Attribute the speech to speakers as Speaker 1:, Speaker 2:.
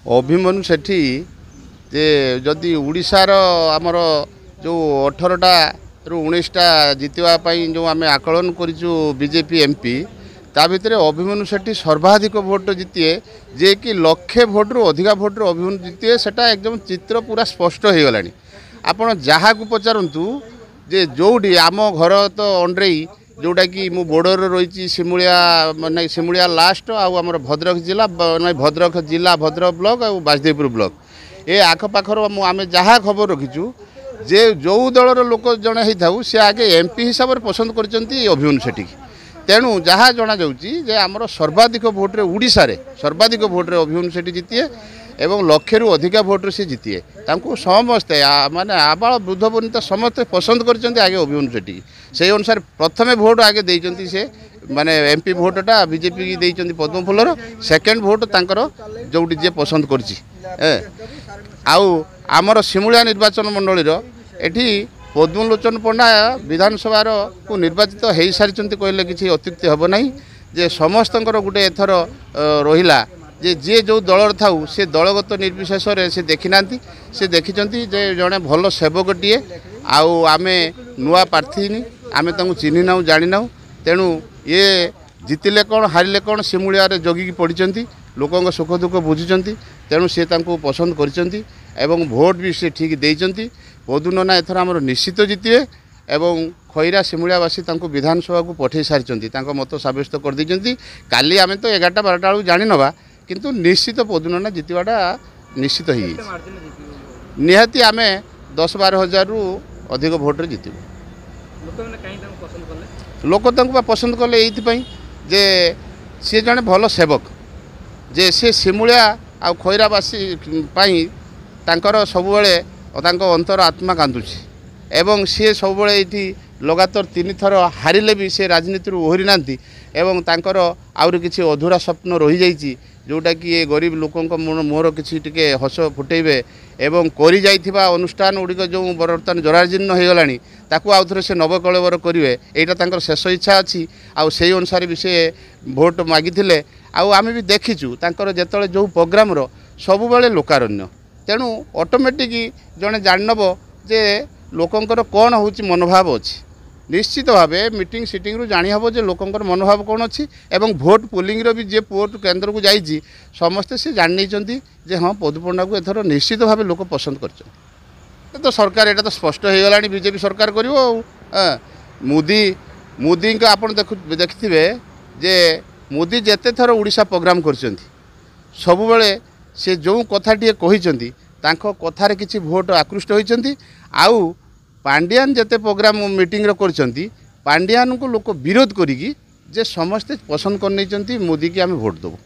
Speaker 1: अभिमन्यु सेठी जे जदि उड़ीसार आमर जो 18टा रु 19टा जितवाई जो आम आकलन करूँ बीजेपी एमपी ता भितर अभिमन्यु सेठी सर्वाधिक भोट जीतिए जे कि लक्षे भोट रु अधिका भोट अभिमन्यु जीतिए सेटा एकदम चित्र पूरा स्पष्ट हो गला। आपण जहाँ को पचारतु जे जोड़ी आम घर तो अंड्रेई जोटा कि मु बोर्डर रही सिमुलिया माने सिमुलिया लास्ट आम भद्रक जिला भद्रक जिला भद्रक ब्लॉक और बासदेवपुर ब्लॉक ए आखपाखर आम जहाँ खबर रखीचु जे जो दलर लोक जड़े होता सी आगे एमपी हिसाब से पसंद कर अभिमन्यु सेठी तेणु जहाँ जना जाऊँगी आमर सर्वाधिक भोट्रे ओडिशा रे सर्वाधिक भोट्रे अभिमन्यु सेठी जीतिए एवं लक्षे रु अधिका भोट्रे सी जीतिए तांको समस्ते माने आबाल वृद्ध वनिता समस्ते पसंद कर आगे अभिमन्यु सेठी से अनुसार प्रथमे भोट आगे देइचंती से माने एमपी भोटटा बीजेपी की देइचंती पद्म फुलर सेकेंड भोट तांकर जोटी जे पसंद करछि आउ आमर सिमुलिया निर्वाचन मंडलीर एठी पद्मलोचन पंडा विधानसभा को निर्वाचित हो सारी कहले किसी अत्युक्ति हम ना जे समस्तंकर गोटे एथर रहिला जे जे जो दलर थाउ से दलगत निर्विशेष से देखी ना से देखी जे जड़े भल सेवकटीए आउ आमे नुआ प्रार्थी आमे तांको चिन्ही ना जानी ना तेणु ये जितिले कौन हारिले कौन सिमुलिया जगिकी पड़ी लोकों सुख दुख बुझुंट तेणु सी पसंद कर भोट भी से ठीक देइचंती पदुनना एथर आमर निश्चित जीतिए एवं खैरा सिमुलियावासी विधानसभा को पठे सारी मत सब्यस्त कर देइचंती काली आमे तो 11टा 12टा बेलू जानी नवा किंतु निश्चित पदुनना जीतवाटा निश्चित हो निहाती आमे 10-12 हजार रु अधिक भोट्रे जीतु लोक पसंद कले ये जे सी जड़े भल सेवक जे से सिमुलिया आ खैरावासी तांकर सबुबले अंतर आत्मा कांदुची एवं सी सबुबले ये लगातार 3 थर हारिले भी से राजनीति ओहरी नांती एवं तांकर आउरी किछि अधूरा स्वप्न रही जाइछि जोटा कि ये गरीब लोकों मोर किछि टिके हस फुटेबे एवं करी जाइथिबा अनुष्ठान गुड़िक जो बर्तमान जराजीर्ण हो गलानी ताकू आउ थे से नवकलेवर करेंगे यहाँ तांकर शेष इच्छा अच्छी आउ से अनुसार भी से भोट मागिथिले आउ आमे भी देखीचु तांकर जेतले जो प्रोग्राम रो सबुबले लोकारण्य तेणु ऑटोमेटिक जड़े जानब जे लोकंकर कौन होची मनोभाव अच्छी निश्चित भाव मीटिंग सीटिंग जानी हम जे लोकंकर मनोभाव कौन अच्छी एवं भोट पोलिंग रो भी जे भोट केन्द्र को जाइए समस्ते से जान नहीं जे हाँ पदुपंडा को एथर निश्चित भाव लोक पसंद कर तो सरकार एटा तो स्पष्ट हो गला बीजेपी सरकार कर मोदी का आप देखिथे जे मोदी जेते थर उड़ीसा प्रोग्राम कर सबुबले से जो कथाटे कहते कथार किसी भोट आकृष्ट होती आउ पांडियान जेते प्रोग्राम मीटिंग कर पांडियान को लोक विरोध करी जे समस्ते पसंद कर मोदी की आम भोट देव।